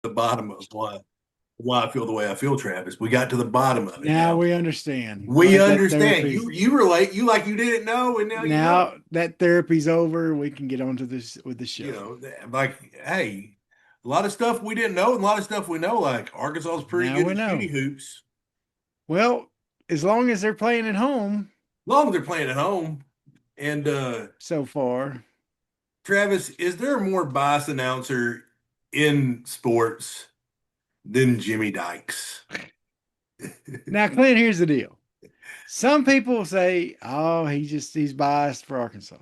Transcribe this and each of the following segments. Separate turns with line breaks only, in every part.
the bottom of why I feel the way I feel, Travis. We got to the bottom of it
Now
now.
we understand.
We
Glad that
understand.
therapy.
You relate. You like you didn't know, and now you know.
Now that therapy's over, we can get on to this with the
You
show.
know, like, hey, a lot of stuff we didn't know, and a lot of stuff we know. Like Arkansas is pretty
Now
good
we
at
know.
shooty hoops.
Well, as long as they're playing at home
As long as they're playing at home. And
so far.
Travis, is there a more biased announcer in sports than Jimmy Dykes?
Now, Clint, here's the deal. Some people say, oh, he's biased for Arkansas.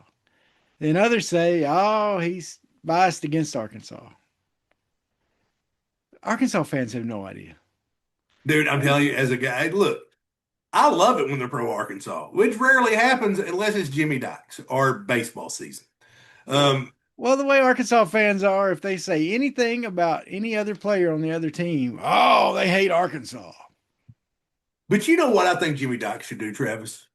Then others say, oh, he's biased against Arkansas. Arkansas fans have no idea.
Dude, I'm telling you, as a guy, look, I love it when they're pro Arkansas, which rarely happens unless it's Jimmy Dykes or baseball season. Um,
Well, the way Arkansas fans are, if they say anything about any other player on the other team, oh, they hate Arkansas.
but you know what I think Jimmy Dykes should do, Travis?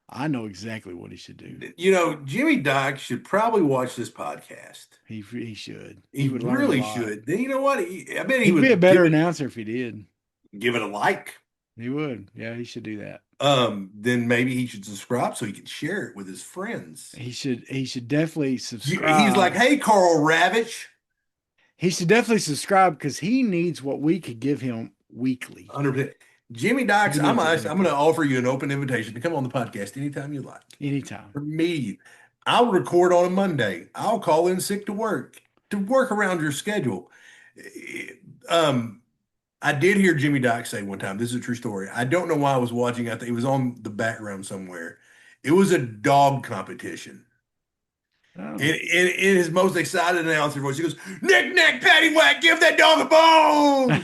I know exactly what he should do.
You know, Jimmy Dykes should probably watch this podcast.
He should. He
He
would learn a
really
lot.
should. Then you know what? I bet he
He'd be a
would
better announcer if he did.
give it a like.
He would. Yeah, he should do that.
Then maybe he should subscribe so he can share it with his friends.
He should definitely
He's like,
subscribe.
hey, Carl Ravitch,
He should definitely subscribe because he needs what we could give him weekly.
100%. Jimmy Dykes,
He
I'm
needs it
I'm going
weekly.
to offer you an open invitation to come on the podcast anytime you like.
Anytime.
For me, I'll record on a Monday. I'll call in sick to work around your schedule. Um, I did hear Jimmy Dykes say one time, this is a true story. I don't know why I was watching. I think it was on the background somewhere. It was a dog competition.
Oh.
In his most excited announcer voice, he goes, Nick, Nick, Patty Whack, give that dog a bone.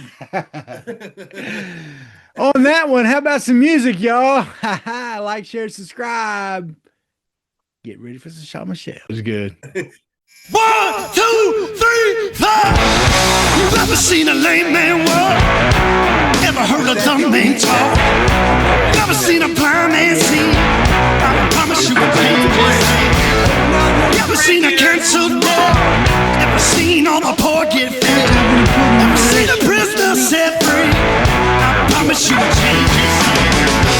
On that one, how about some music, y'all? Like, share, subscribe. Get ready for some Shaw Michelle. It was good.
1, 2, 3, 4. You ever seen a lame man walk? Ever heard a dumb man talk? You ever seen a blind man see? I promise you a change. You ever seen a cancer dog? Ever seen all the poor get fed? Ever seen a prisoner set free? I promise you a change.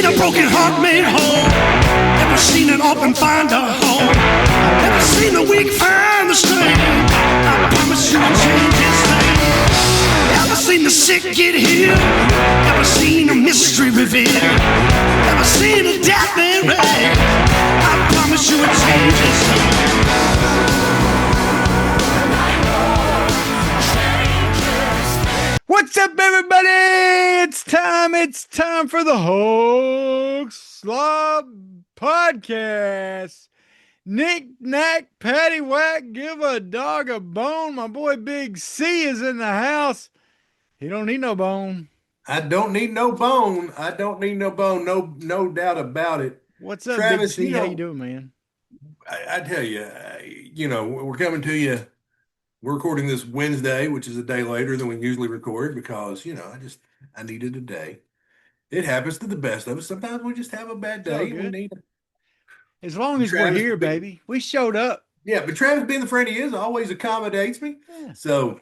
A broken heart made whole. Ever seen an orphan find a home? Ever seen the weak find the strength? I promise you I'll change his name. Ever seen the sick get healed? Ever seen a mystery revealed? Ever seen a death man raised? I promise you I'll change his name.
What's up, everybody? It's time. It's time for the Hawg Slop podcast. Nick, Knack, Patty Whack, give a dog a bone. My boy Big C is in the house. He don't need no bone.
I don't need no bone. I don't need no bone. No doubt about it.
What's up, Big
Travis,
C? How you doing, man?
I tell you, we're coming to you. We're recording this Wednesday, which is a day later than we usually record because, I needed a day. It happens to the best of us. Sometimes we just have a bad
It's all
day and we
good.
need
As long as we're
Travis.
here, baby. We showed up.
Yeah, but Travis being the friend he is always accommodates me.
Yeah.
So,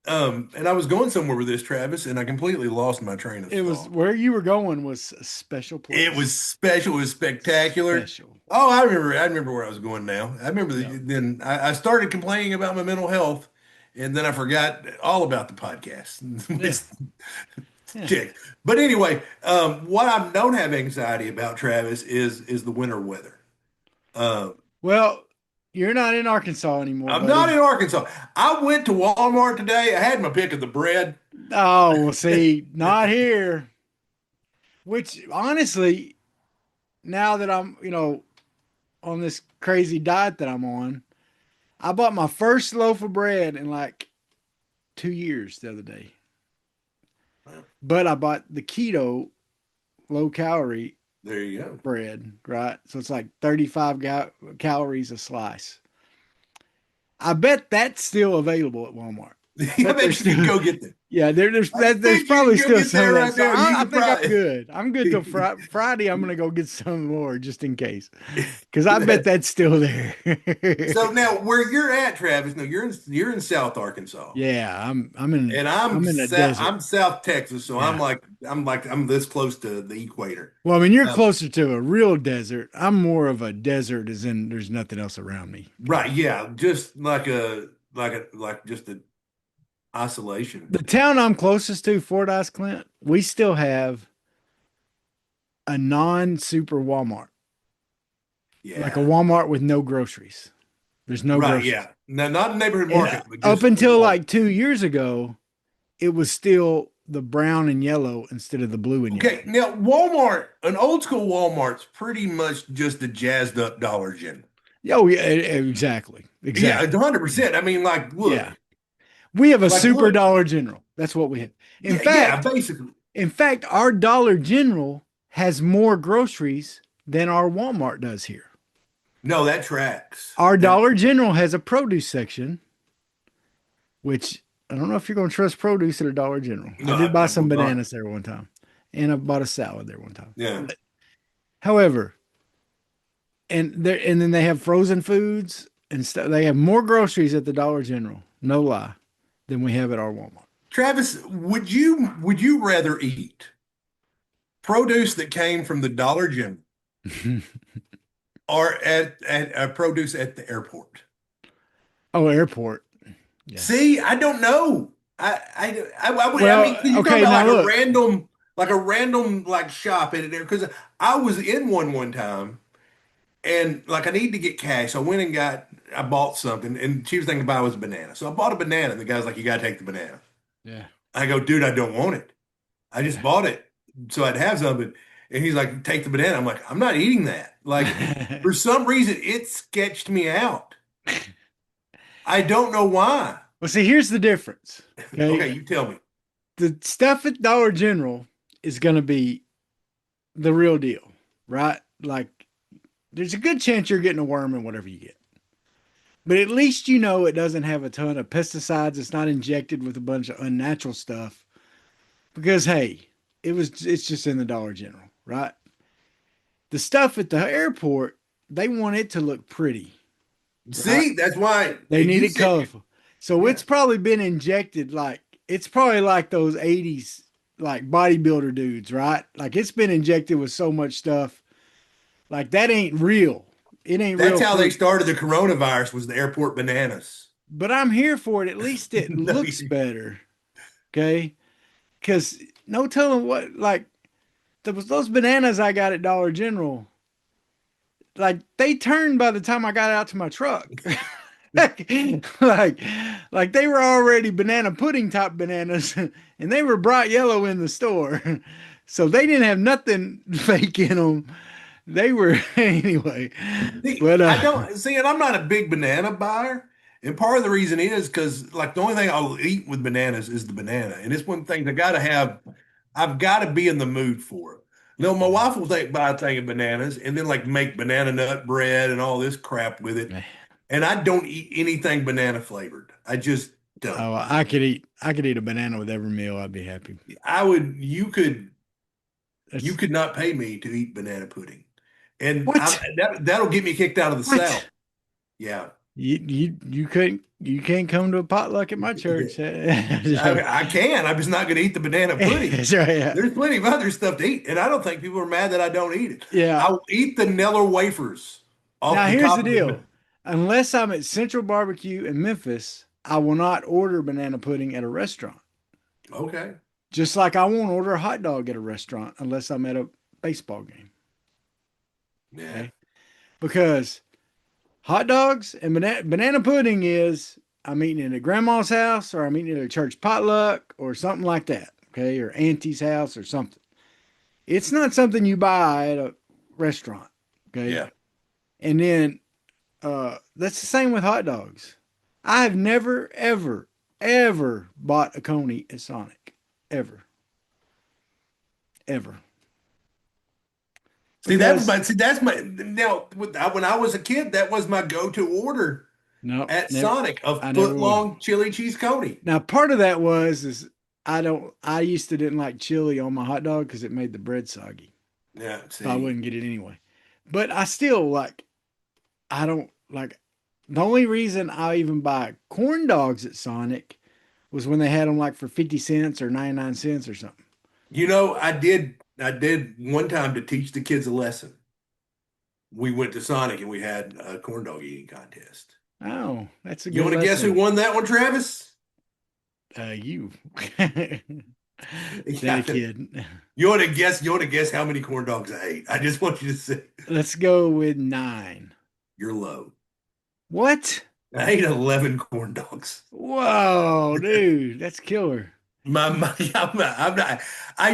and I was going somewhere with this, Travis, and I completely lost my train of
It was
thought.
where you were going was a special place.
It was special. It was spectacular.
Special.
Oh, I remember. I remember where I was going now. I remember
Yeah.
then I started complaining about my mental health, and then I forgot all about the podcast.
Yeah.
Check. But anyway, what I don't have anxiety about, Travis, is the winter weather.
Well, you're not in Arkansas anymore,
I'm
buddy.
not in Arkansas. I went to Walmart today. I had my pick of the bread.
Oh, well, see, not here. Which honestly, now that I'm, on this crazy diet that I'm on, I bought my first loaf of bread in like 2 years the other day. But I bought the keto, low calorie,
There you go.
bread, right? So it's like 35 calories a slice. I bet that's still available at Walmart.
I
Bet there's
bet you could
still,
go get them.
yeah,
I
there's
bet you
probably
could go
still
get
some
that
of that.
right
So
now. You
I
could
think I'm
probably.
good. I'm good till Friday. I'm gonna go get some more just in case, because I bet that's still there.
So now, where you're at, Travis? No, you're in South Arkansas,
Yeah,
and
I'm in a desert.
I'm South Texas, so
Yeah.
I'm this close to the equator.
Well, I mean, you're
Uh,
closer to a real desert. I'm more of a desert, as in there's nothing else around me. Okay.
right? Yeah, just like just an isolation.
The town I'm closest to, Fort Ice Clint, we still have a non-super Walmart, like a
Yeah,
Walmart with no groceries. There's no
right.
groceries.
Yeah, no, not a neighborhood
And
market, but
up
just a
until
Walmart.
like 2 years ago, it was still the brown and yellow instead of the blue and yellow.
Okay, now Walmart, an old school Walmart's pretty much just a jazzed up Dollar General.
Oh, yeah, exactly.
Yeah,
Exactly.
100%. I mean,
Yeah. We have a super
look,
Dollar General. That's what we have. In
yeah,
fact,
basically.
in fact, our Dollar General has more groceries than our Walmart does here.
No, that tracks.
Our
That
Dollar General has a produce section, which I don't know if you're going to trust produce at a Dollar General. I
no,
did buy
I
some
will not.
bananas there one time, and I bought a salad there one time.
Yeah.
However, and then they have frozen foods and stuff. They have more groceries at the Dollar General, no lie, than we have at our Walmart.
Travis, would you rather eat produce that came from the Dollar General or at produce at the airport?
Oh, airport. Yeah.
See, I don't know. I mean,
Well,
'cause you're talking
okay,
about
now look.
like a random like shop in there. Because I was in one time, and like I need to get cash. I bought something, and she was thinking about it was a banana. So I bought a banana, and the guy's like, "You gotta take the banana."
Yeah.
I go, "Dude, I don't want it. I just bought it so I'd have something." And he's like, "Take the banana." I'm like, "I'm not eating that." Like for some reason, it sketched me out. I don't know why.
Well, see, here's the difference.
Okay,
Okay.
you tell me.
The stuff at Dollar General is going to be the real deal, right? Like, there's a good chance you're getting a worm in whatever you get. But at least you know it doesn't have a ton of pesticides. It's not injected with a bunch of unnatural stuff. Because hey, it's just in the Dollar General, right? The stuff at the airport, they want it to look pretty, right?
See, that's why
They need
you
it
said,
colorful. So
yeah,
it's probably been injected like it's probably like those 80s like bodybuilder dudes, right? Like it's been injected with so much stuff. Like that ain't real. It ain't
that's
real
how they
fruit.
started the coronavirus was the airport bananas.
But I'm here for it. At least it
No,
looks better. Okay. Cause no telling what like those bananas I got at Dollar General, like they turned by the time I got out to my truck. like like they were already banana pudding type bananas and they were bright yellow in the store. So they didn't have nothing fake in them. They were anyway.
see,
But
I don't see, and I'm not a big banana buyer. And part of the reson is because like the only thing I'll eat with bananas is the banana. And it's one thing I've got to be in the mood for it. No, my wife will buy a thing of bananas and then like make banana nut bread and all this crap with it. And I don't eat anything banana flavored. I just don't.
oh, I could eat a banana with every meal. I'd be happy.
I would, you
That's
could not pay me to eat banana pudding. And
what?
that'll get me kicked out of the South.
What?
Yeah.
You can't come to a potluck at my church.
I can. I'm just not going to eat the banana pudding.
That's right. Yeah.
There's plenty of other stuff to eat. And I don't think people are mad that I don't eat it.
Yeah.
I'll eat the Neller wafers off
Now
the
here's
top
the
of the.
deal. Unless I'm at Central Barbecue in Memphis, I will not order banana pudding at a restaurant.
Okay.
Just like I won't order a hot dog at a restaurant unless I'm at a baseball game.
Yeah.
Okay. Because hot dogs and banana pudding is I'm eating it at grandma's house or I'm eating it at a church potluck or something like that. Okay. Or auntie's house or something. It's not something you buy at a restaurant. Okay.
Yeah.
And then that's the same with hot dogs. I have never, ever, ever bought a Coney at Sonic. Ever. Ever. because
that's my now when I was a kid, that was my go-to order
no,
at
never,
Sonic, a
I never
foot
was.
long chili cheese coney.
Now, part of that is I used to didn't like chili on my hot dog because it made the bread soggy.
Yeah,
So I
see,
wouldn't get it anyway. But I still like, I don't like, the only reason I even buy corn dogs at Sonic was when they had them like for 50 cents or 99 cents or something.
I did one time to teach the kids a lesson. We went to Sonic and we had a corn dog eating contest.
Oh, that's a
You
good
want to guess who
lesson.
won that one, Travis?
You.
Yeah.
That kid.
You want to guess how many corn dogs I ate? I just want you to say
Let's go with 9.
you're low.
What?
I ate 11 corn dogs.
Whoa, dude, that's killer.
I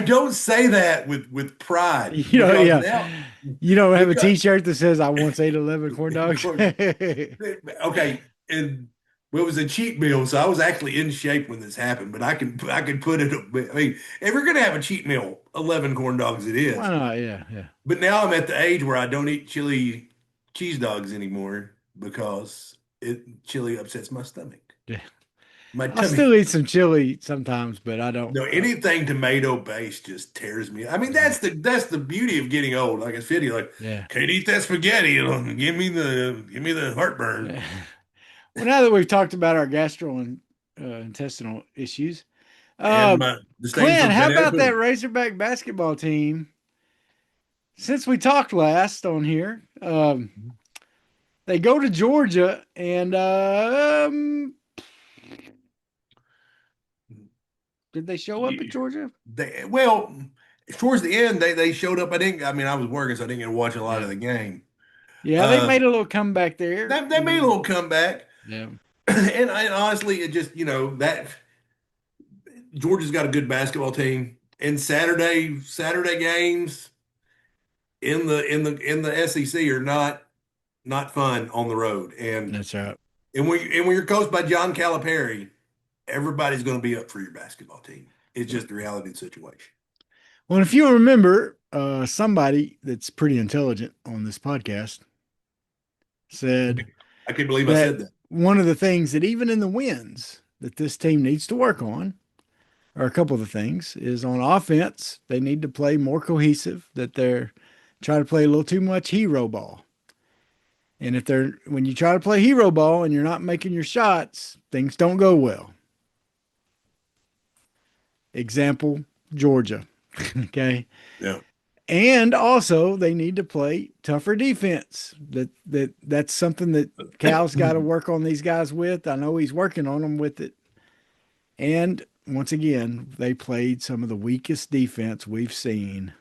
don't say that with pride
You know,
because
yeah.
now
You don't have a
because
t-shirt that says I once ate 11 corn dogs.
okay, and well, it was a cheat meal, so I was actually in shape when this happened. But I can put it. I mean, if you're gonna have a cheat meal, 11 corn dogs it
Why
is.
not? Yeah, yeah.
But now I'm at the age where I don't eat chili cheese dogs anymore because chili upsets my stomach.
Yeah.
My
I'll
tummy.
still eat some chili sometimes, but I don't.
No, anything tomato based just tears me. I mean,
Yeah,
that's the beauty of getting old. Like I said, you're like,
yeah.
can't eat that spaghetti. Give me the heartburn.
Yeah. Well, now that we've talked about our gastrointestinal issues,
And
uh,
my disdain for
Clint, how
banana
about that
pudding.
Razorback basketball team? Since we talked last on here, they go to Georgia and did they show up at
Yeah,
Georgia?
well, towards the end, they showed up. I mean, I was working, so I didn't get to watch a lot
Yeah.
of the game.
Yeah, they
Uh,
made a little comeback there.
they made a little comeback,
Yeah.
and honestly, it just that Georgia's got a good basketball team. And Saturday games in the SEC are not fun on the road. And
That's right.
when you're coached by John Calipari, everybody's going to be up for your basketball team. It's just the reality of the situation.
Well, if you remember, somebody that's pretty intelligent on this podcast said
I can't believe I
that
said that.
one of the things that even in the wins that this team needs to work on, or a couple of the things, is on offense, they need to play more cohesive, that they're trying to play a little too much hero ball. And when you try to play hero ball and you're not making your shots, things don't go well. Example, Georgia. Okay.
Yeah.
And also they need to play tougher defense. That's something that Cal's got to work on these guys with. I know he's working on them with it. And once again, they played some of the weakest defense we've seen.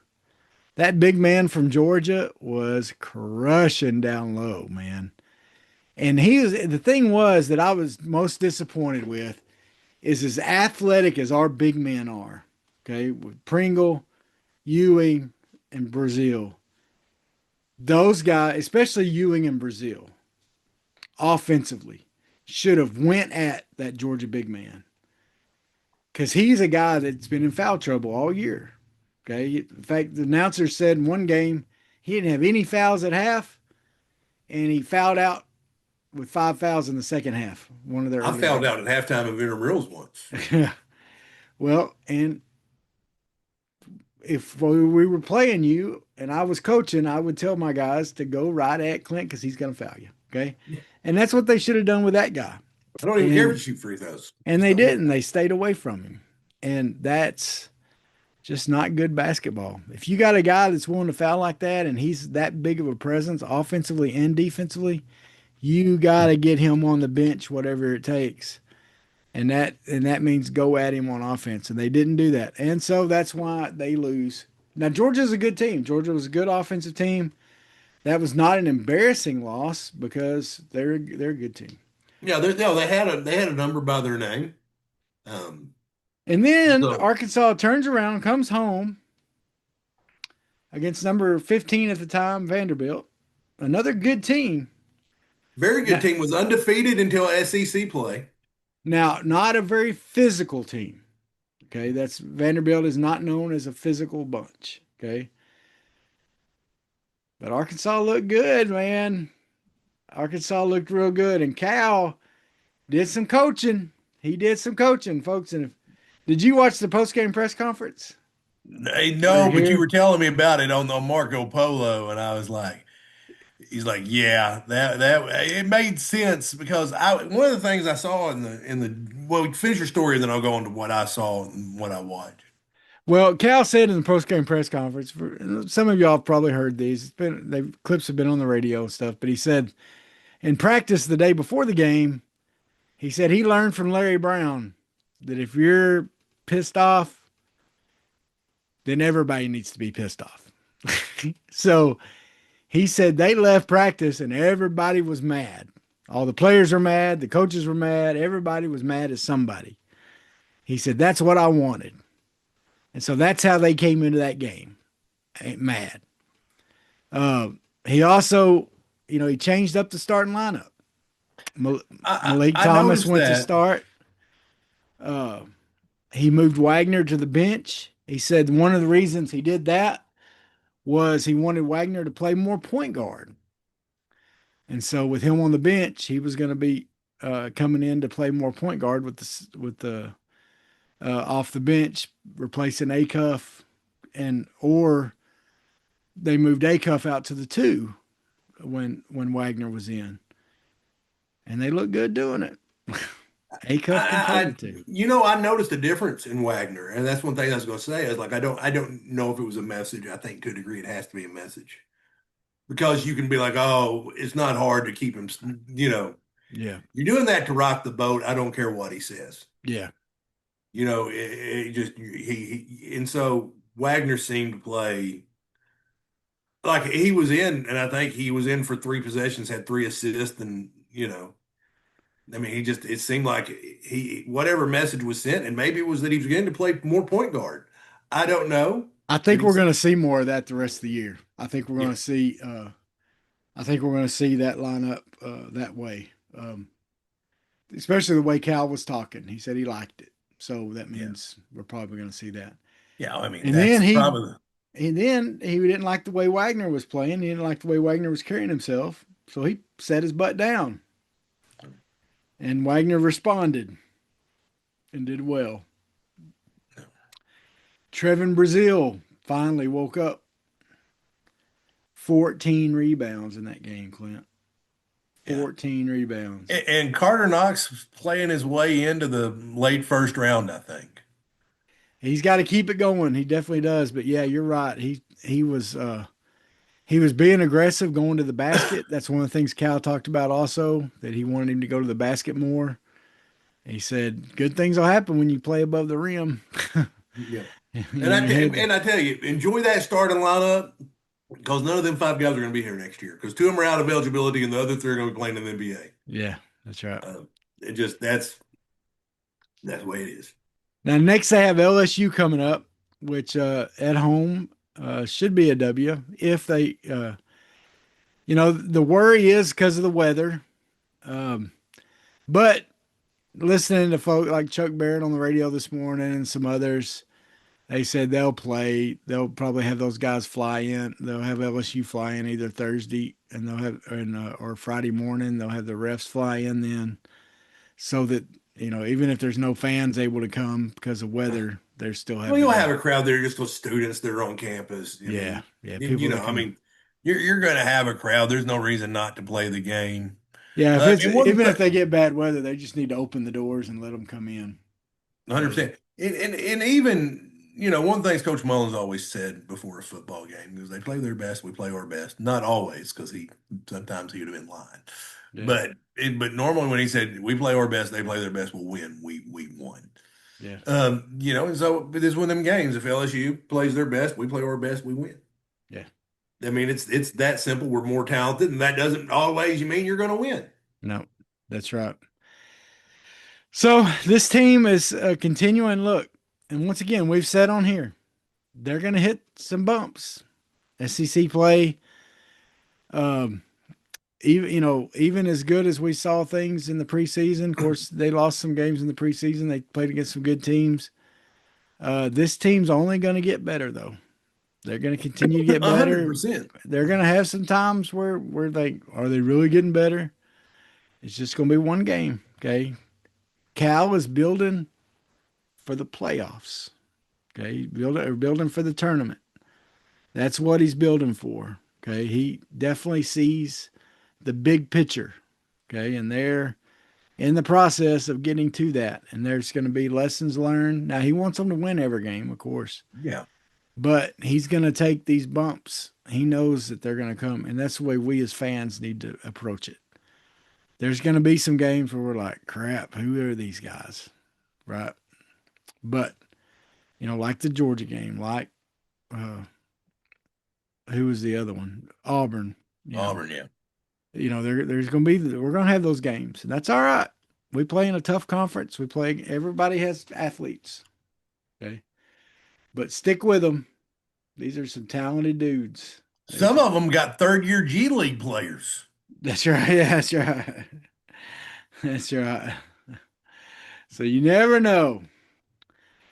That big man from Georgia was crushing down low, man. And the thing was that I was most disappointed with is as athletic as our big men are. Okay, with Pringle, Ewing, and Brazil. Those guys, especially Ewing and Brazil, offensively, should have went at that Georgia big man. Because he's a guy that's been in foul trouble all year. Okay. In fact, the announcer said in one game he didn't have any fouls at half, and he fouled out with 5 fouls in the second half. One of their
I
early
fouled
games.
out at halftime of intramurals once.
Well, and if we were playing you and I was coaching, I would tell my guys to go right at Clint because he's going to foul you. Okay. And that's what they should have done with that guy.
I don't even care if you shoot free throws.
And they
So,
didn't. They stayed away from him. And that's just not good basketball. If you got a guy that's willing to foul like that and he's that big of a presence offensively and defensively, you got to get him on the bench, whatever it takes. And that means go at him on offense. And they didn't do that. And so that's why they lose. Now, Georgia's a good team. Georgia was a good offensive team. That was not an embarrassing loss because they're a good team.
yeah, they had a number by their name. Um,
And then
so
Arkansas turns around, comes home against number 15 at the time, Vanderbilt. Another good team.
very good
Now,
team, was undefeated until SEC play.
now, not a very physical team. Okay. That's Vanderbilt is not known as a physical bunch. Okay. But Arkansas looked good, man. Arkansas looked real good. And Cal did some coaching. He did some coaching, folks. And did you watch the post-game press conference?
Hey,
Or
no, but you
hear?
were telling me about it on Marco Polo, and I was like, he's like, yeah, that it made sense because I one of the things I saw well, finish your story, and then I'll go on to what I saw and what I watched.
Well, Cal said in the post-game press conference, some of y'all have probably heard these. Clips have been on the radio and stuff, but he said in practice the day before the game, he said he learned from Larry Brown that if you're pissed off, then everybody needs to be pissed off. So he said they left practice and everybody was mad. All the players are mad, the coaches were mad, everybody was mad at somebody. He said that's what I wanted. And so that's how they came into that game. Mad. Uh, he also, he changed up the starting lineup. Malik
I
Thomas
noticed
went to
that.
start. Uh, he moved Wagner to the bench. He said one of the reasons he did that was he wanted Wagner to play more point guard. And so with him on the bench, he was going to be coming in to play more point guard with the off the bench, replacing Acuff, and or they moved Acuff out to the two when Wagner was in, and they looked good doing it. Acuff can play the two.
I noticed a difference in Wagner, and that's one thing I was going to say. Is like I don't know if it was a message. I think to a degree it has to be a message because you can be like, oh, it's not hard to keep him.
Yeah,
You're doing that to rock the boat. I don't care what he says.
yeah.
It just and so Wagner seemed to play like he was in, and I think he was in for 3 possessions, had 3 assists, and I mean, it seemed like whatever message was sent, and maybe it was that he was getting to play more point guard. I don't know,
I
but
think we're going to see more of that the rest of the year. I think we're
yeah,
going to see. I think we're going to see that lineup that way, especially the way Cal was talking. He said he liked it, so that
yeah,
means we're probably going to see that.
yeah. I mean,
And
that's
then
probably
he didn't like the way Wagner was playing. He didn't like the way Wagner was carrying himself, so he set his butt down. And Wagner responded and did well. Trevin Brazil finally woke up. 14 rebounds in that game, Clint.
yeah.
14 rebounds.
And Carter Knox playing his way into the late first round, I think.
He's got to keep it going. He definitely does. But yeah, you're right. He was being aggressive going to the basket. That's one of the things Cal talked about also, that he wanted him to go to the basket more. He said, good things will happen when you play above the rim.
Yeah.
You know,
And I tell you, enjoy that starting lineup because none of them 5 guys are going to be here next year because 2 of them are out of eligibility and the other 3 are going to be playing in the NBA.
yeah, that's right.
That's the way it is.
Now, next they have LSU coming up, which at home should be a W if they, the worry is because of the weather. But listening to folk like Chuck Barrett on the radio this morning and some others, they said they'll play. They'll probably have those guys fly in. They'll have LSU fly in either Thursday and or Friday morning. They'll have the refs fly in then, so that even if there's no fans able to come because of weather, they're still having.
Well, you'll have a crowd there just with students that are on campus.
Yeah, yeah.
I mean, you're going to have a crowd. There's no reason not to play the game.
Yeah,
And
if they get bad weather, they just need to open the doors and let them come in.
100%. And even, one thing Coach Mullins always said before a football game is they play their best, we play our best. Not always, because sometimes he would have been lying.
Yeah.
But normally when he said we play our best, they play their best, we'll win. We won.
Yeah.
And so it is one of them games. If LSU plays their best, we play our best, we win.
Yeah.
I mean, it's that simple. We're more talented, and that doesn't always mean you're going to win.
No, that's right. So this team is continuing. Look, and once again, we've said on here, they're going to hit some bumps. SEC play, even as good as we saw things in the preseason. Of course, they lost some games in the preseason. They played against some good teams. This team's only going to get better, though. They're going to continue to get better.
100%.
They're going to have some times where they are they really getting better. It's just going to be one game. Okay. Cal is building for the playoffs. Okay. Building for the tournament. That's what he's building for. Okay. He definitely sees the big picture. Okay. And they're in the process of getting to that. And there's going to be lessons learned. Now, he wants them to win every game, of course,
Yeah.
but he's going to take these bumps. He knows that they're going to come. And that's the way we as fans need to approach it. There's going to be some games where we're like, crap, who are these guys? Right. But, like the Georgia game, like, who was the other one? Auburn.
Auburn, yeah.
There's going to be, we're going to have those games, and that's all right. We play in a tough conference. Everybody has athletes. Okay. But stick with them. These are some talented dudes.
Some of them got third-year G League players.
That's right. Yeah, that's right. That's right. So you never know.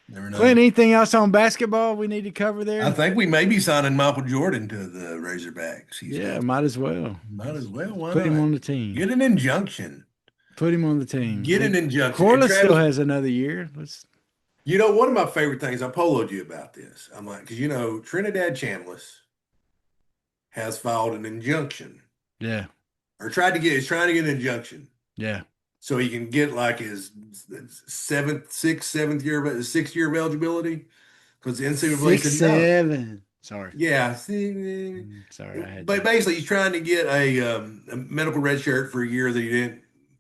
Never know.
Clint, anything else on basketball we need to cover there?
I think we may be signing Michael Jordan to the Razorbacks.
Might as well.
Might as well. Why
Put him
not?
on the team.
Get an injunction.
Put him on the team.
Get an injunction.
Corliss
Travis,
still has another year.
one of my favorite things, I poloed you about this. I'm like, because Trinidad Chambliss has filed an injunction.
Yeah.
Or trying to get an injunction.
Yeah.
So he can get like his sixth year of eligibility. Because the NCAA said no.
7. Sorry.
Yeah.
Sorry.
But basically, he's trying to get a medical red shirt for a year that he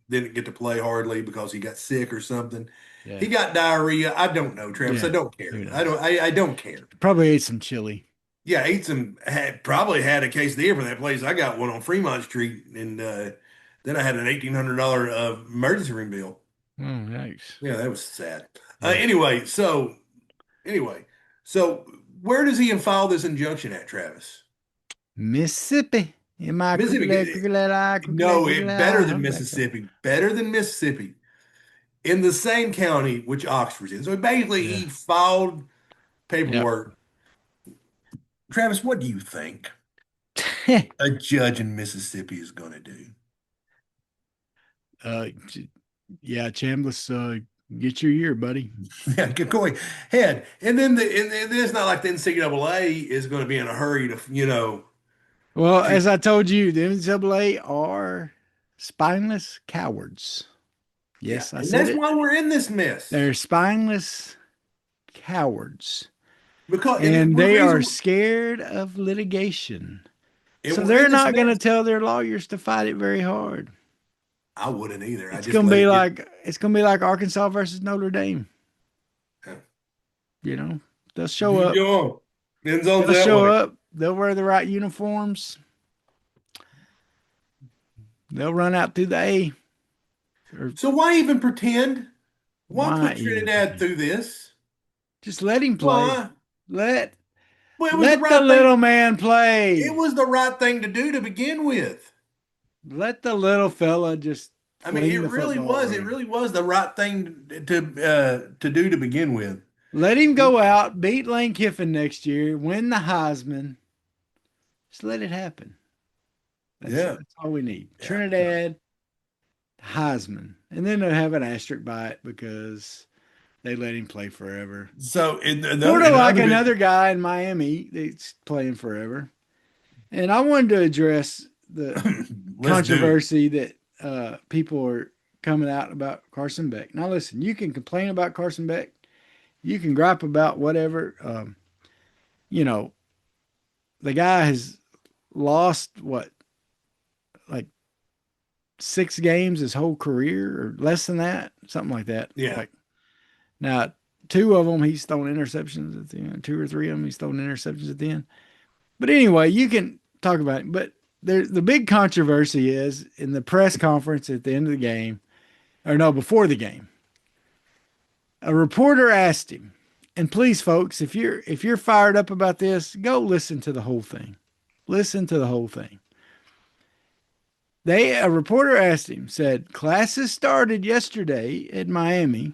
didn't get to play hardly because he got sick or something.
Yeah.
He got diarrhea. I don't know, Travis.
Yeah.
I don't care. I don't care.
Probably ate some chili.
Yeah, probably had a quesadilla from that place. I got one on Fremont Street, and then I had an $1,800 emergency room bill.
Oh, yikes.
Yeah, that was sad.
Yeah.
Anyway, so where does he file this injunction at, Travis?
Mississippi.
Mississippi. No, better than Mississippi. Better than Mississippi. In the same county which Oxford's in. So basically, he filed paperwork. Yep. Travis, what do you think a judge in Mississippi is going to do?
Chambliss, get your year, buddy.
Yeah, go ahead. And then it's not like the NCAA is going to be in a hurry to,
Well, as I told you, the NCAA are spineless cowards. Yes,
I said that's why we're in this mess.
They're spineless cowards.
And
they are scared of litigation. So they're not going to tell their lawyers to fight it very hard.
I wouldn't either.
It's going to be like Arkansas versus Notre Dame.
Yeah.
They'll show up.
They'll show
up. They'll wear the right uniforms. They'll run out through the A.
So why even pretend? Why put Trinidad through this?
Just let him play.
Why?
Let the little man play.
It was the right thing to do to begin with.
Let the little fella just.
It really was. It really was the right thing to do to begin with.
Let him go out, beat Lane Kiffin next year, win the Heisman. Just let it happen. That's all we need. Yeah. Trinidad, Heisman, and then they'll have an asterisk by it because they let him play forever.
So
sort of like another guy in Miami that's playing forever. And I wanted to address the controversy that people are coming out about Carson Beck. Now, listen, you can complain about Carson Beck. You can gripe about whatever. The guy has lost like 6 games his whole career or less than that, something like that.
Yeah.
Now, 2 of them he's thrown interceptions at the end. 2 or 3 of them he's thrown interceptions at the end. But anyway, you can talk about it. But the big controversy is in the press conference at the end of the game, before the game. A reporter asked him, and please, folks, if you're fired up about this, go listen to the whole thing. Listen to the whole thing. A reporter asked him, said, classes started yesterday at Miami.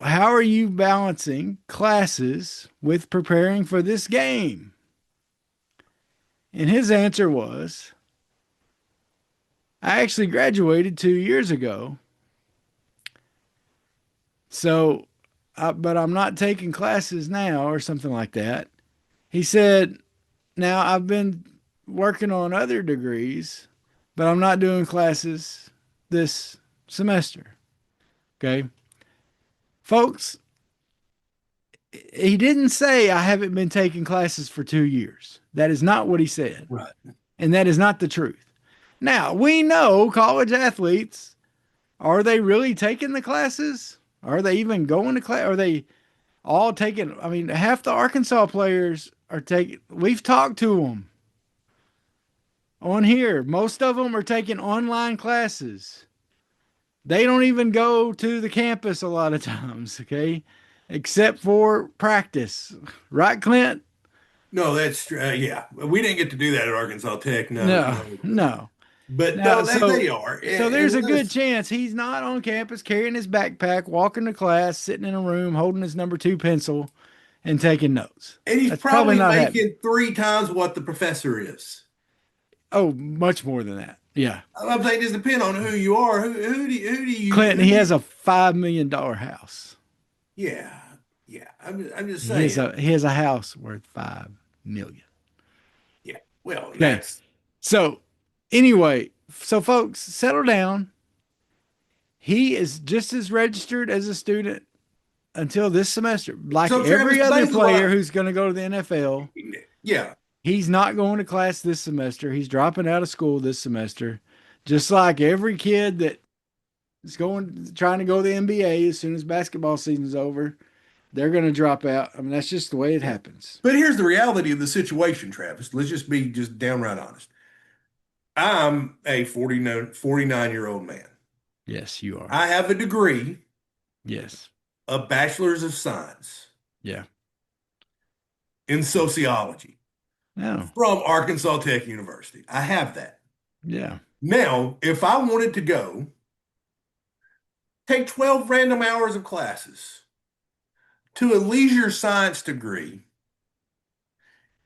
how are you balancing classes with preparing for this game? And his answer was, I actually graduated 2 years ago. So, but I'm not taking classes now or something like that. He said, now I've been working on other degrees, but I'm not doing classes this semester. Okay. Folks, he didn't say I haven't been taking classes for 2 years. That is not what he said.
Right.
And that is not the truth. Now, we know college athletes, are they really taking the classes? Are they even going to class? Are they all taking? I mean, half the Arkansas players are taking, we've talked to them on here. Most of them are taking online classes. They don't even go to the campus a lot of times, okay? Except for practice. Right, Clint?
No, that's yeah. We didn't get to do that at Arkansas Tech. No,
No,
no.
no.
But
Now,
no,
so
they are.
so there's a good
Unless,
chance he's not on campus carrying his backpack, walking to class, sitting in a room, holding his number two pencil, and taking notes.
and he's
That's probably
probably
not happening.
making 3 times what the professor is.
Oh, much more than that. Yeah.
I'm saying, just depend on who you are.
Clinton, he has a $5 million house.
Yeah, yeah. I'm just
He has
saying.
a house worth 5 million.
Yeah. Well,
Okay.
that's
So anyway, so folks, settle down. He is just as registered as a student until this semester. Like
so. Travis,
every other
basically,
player who's going to go to the NFL,
yeah.
he's not going to class this semester. He's dropping out of school this semester. Just like every kid that is trying to go to the NBA as soon as basketball season's over, they're going to drop out. I mean, that's just the way it happens.
But here's the reality of the situation, Travis. Let's just be just downright honest. I'm a 49-year-old man.
Yes, you are.
I have a degree,
Yes.
a bachelor's of science
Yeah.
in sociology
No.
from Arkansas Tech University. I have that.
Yeah.
Now, if I wanted to go take 12 random hours of classes to a leisure science degree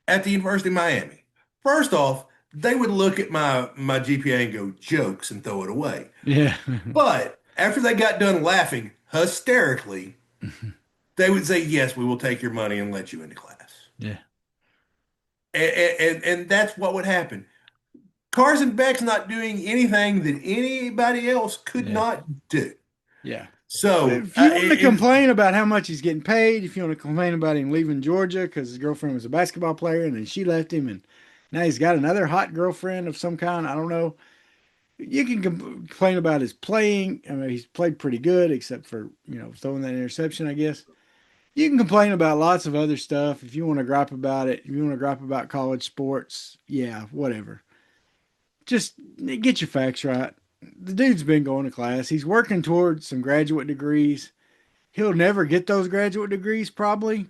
at the University of Miami, first off, they would look at my GPA and go jokes and throw it away.
Yeah.
But after they got done laughing hysterically, they would say, yes, we will take your money and let you into class.
Yeah.
And that's what would happen. Carson Beck's not doing anything that anybody else could
Yeah.
not do.
Yeah.
So,
If you want to complain about how much he's getting paid, if you want to complain about him leaving Georgia because his girlfriend was a basketball player and then she left him and now he's got another hot girlfriend of some kind, I don't know. You can complain about his playing. I mean, he's played pretty good except for, throwing that interception, I guess. You can complain about lots of other stuff if you want to gripe about it. If you want to gripe about college sports, yeah, whatever. Just get your facts right. The dude's been going to class. He's working towards some graduate degrees. He'll never get those graduate degrees probably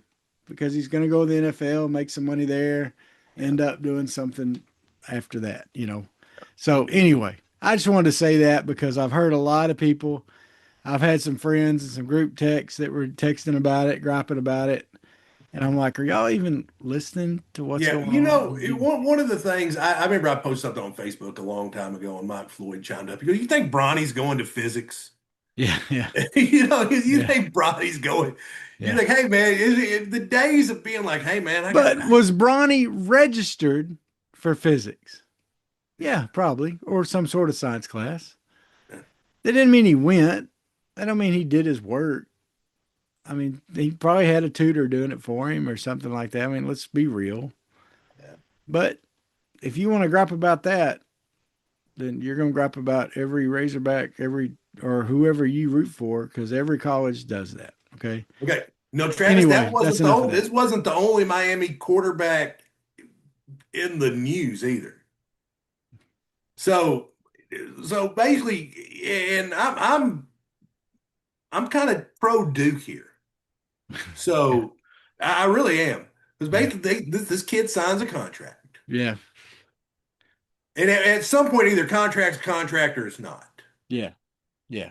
because he's going to go to the NFL, make some money there, end up doing something after that. So anyway, I just wanted to say that because I've heard a lot of people. I've had some friends and some group texts that were texting about it, griping about it. And I'm like, are y'all even listening to what's
yeah,
going on?
one of the things I remember I posted something on Facebook a long time ago and Mike Floyd chimed up. He goes, you think Bronny's going to physics?
Yeah, yeah,
You
yeah,
think Bronny's going, you
yeah.
think, hey man, the days of being like, hey man, I got
But was Bronny registered for physics? Yeah, probably, or some sort of science class. That didn't mean he went. That don't mean he did his work. I mean, he probably had a tutor doing it for him or something like that. I mean, let's be real. But if you want to gripe about that, then you're going to gripe about every Razorback, or whoever you root for, because every college does that. Okay.
Okay. No, Travis,
Anyway, that's enough of that.
this wasn't the only Miami quarterback in the news either. So basically, and I'm kind of pro Duke here. So I really am. Because
Yeah.
basically this kid signs a contract.
Yeah.
And at some point either contract or it's not.
Yeah. Yeah.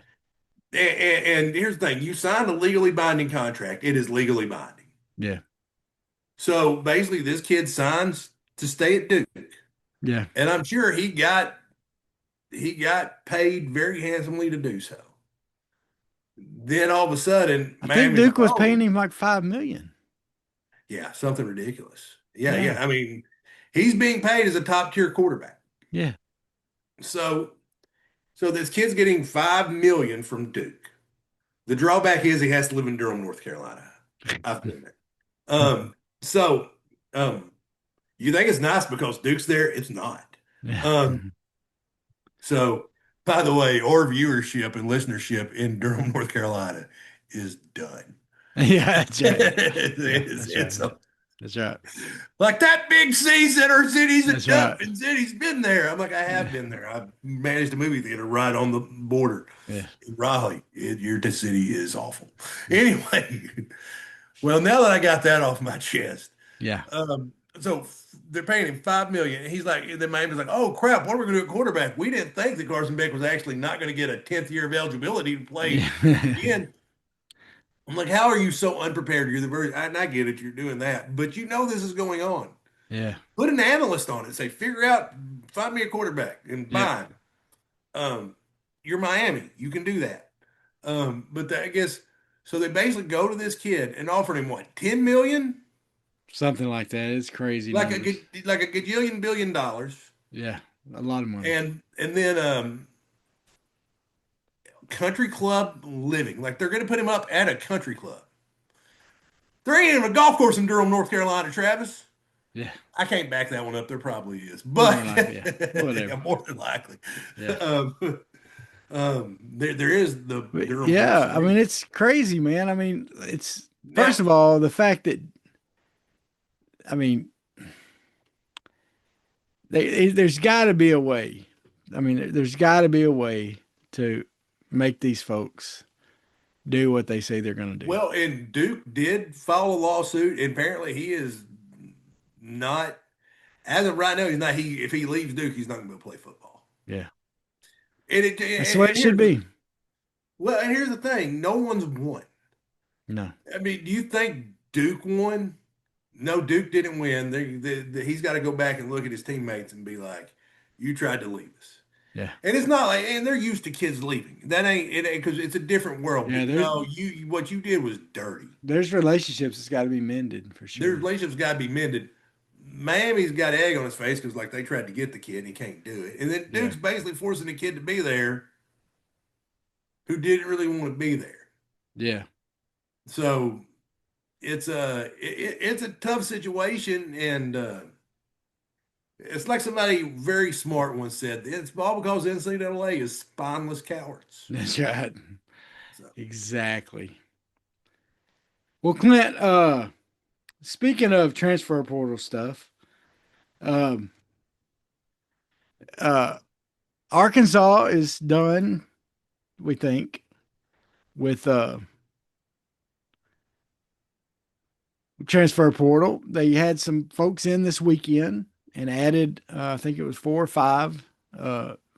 And here's the thing, you signed a legally binding contract. It is legally binding.
Yeah.
So basically, this kid signs to stay at Duke.
Yeah.
And I'm sure he got paid very handsomely to do so. Then all of a sudden,
I think
Miami's like,
Duke was
oh,
paying him like 5 million.
yeah, something ridiculous. Yeah,
Yeah.
yeah. I mean, he's being paid as a top tier quarterback.
Yeah.
So, so this kid's getting 5 million from Duke. The drawback is he has to live in Durham, North Carolina. I've been there. So, um, you think it's nice because Duke's there? It's not.
Yeah.
Um, so, by the way, our viewership and listenership in Durham, North Carolina is done.
Yeah, that's right. Yeah,
It's
that's right.
like that big C center city's a
That's right.
dump, and city's been there. I'm like, I have
Yeah.
been there. I managed a movie theater right on the border
Yeah.
in Raleigh. Your city is awful. Anyway, well, now that I got that off my chest,
Yeah.
so they're paying him 5 million, and he's like, then Miami's like, oh crap, what are we going to do at quarterback? We didn't think that Carson Beck was actually not going to get a 10th year of eligibility to play
Yeah.
again. I'm like, how are you so unprepared? You're the very, and I get it, you're doing that, but you know this is going on.
Yeah.
Put an analyst on it. Say, figure out, find me a quarterback and
Yep.
buy him. You're Miami. You can do that. I guess so. They basically go to this kid and offer him what, 10 million,
Something like that. It's crazy numbers.
like a gajillion billion dollars,
Yeah. A lot of money.
and then country club living. Like they're going to put him up at a country club. There ain't even a golf course in Durham, North Carolina, Travis.
Yeah.
I can't back that one up. There probably is,
More
but
than likely. Yeah. Whatever.
yeah, more than likely.
Yeah.
There is the
But
Durham horse
yeah, I mean,
race.
it's crazy, man. I mean, it's
Now,
first of all, the fact that, I mean, there's got to be a way. I mean, there's got to be a way to make these folks do what they say they're going to do.
well, and Duke did file a lawsuit, and apparently he is not, as of right now, he's not. If he leaves Duke, he's not going to play football.
Yeah. That's the way
And
it should be.
and here's the thing: no one's won.
No.
I mean, do you think Duke won? No, Duke didn't win. He's got to go back and look at his teammates and be like, "You tried to leave us."
Yeah.
And it's not like, and they're used to kids leaving. That ain't it, because it's a different world.
Yeah.
But no, what you did was dirty.
There's relationships that's got to be mended for
Their
sure.
relationships got to be mended. Miami's got egg on his face because like they tried to get the kid and he can't do it. And then
Yeah.
Duke's basically forcing the kid to be there who didn't really want to be there.
Yeah.
So it's a tough situation, and it's like somebody very smart once said, it's all because NCAA is spineless cowards.
That's right.
So,
Exactly. Well, Clint, speaking of transfer portal stuff, um, uh, Arkansas is done, we think, with transfer portal. They had some folks in this weekend and added, I think it was 4 or 5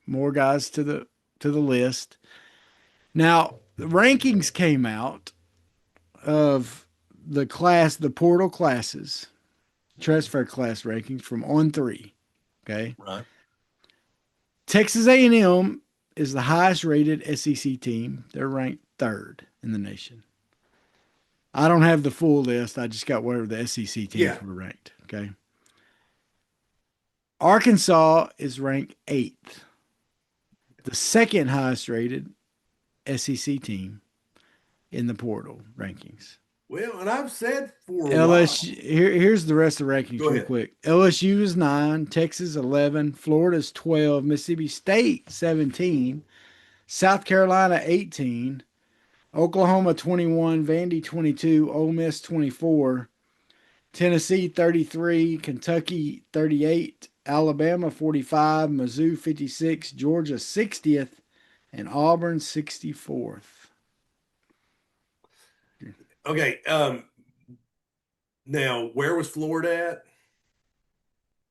more guys to the list. Now, the rankings came out of the portal classes, transfer class rankings from On3. Okay.
right.
Texas A&M is the highest rated SEC team. They're ranked 3rd in the nation. I don't have the full list. I just got where the SEC teams
Yeah.
were ranked. Okay. Arkansas is ranked 8th, the second highest rated SEC team in the portal rankings.
Well, and I've said for a
LSU, here's the rest of the rankings
Go
real
ahead.
quick. LSU is 9, Texas 11, Florida's 12, Mississippi State 17, South Carolina 18, Oklahoma 21, Vandy 22, Ole Miss 24, Tennessee 33, Kentucky 38, Alabama 45, Mizzou 56, Georgia 60th, and Auburn 64th.
Okay. Now where was Florida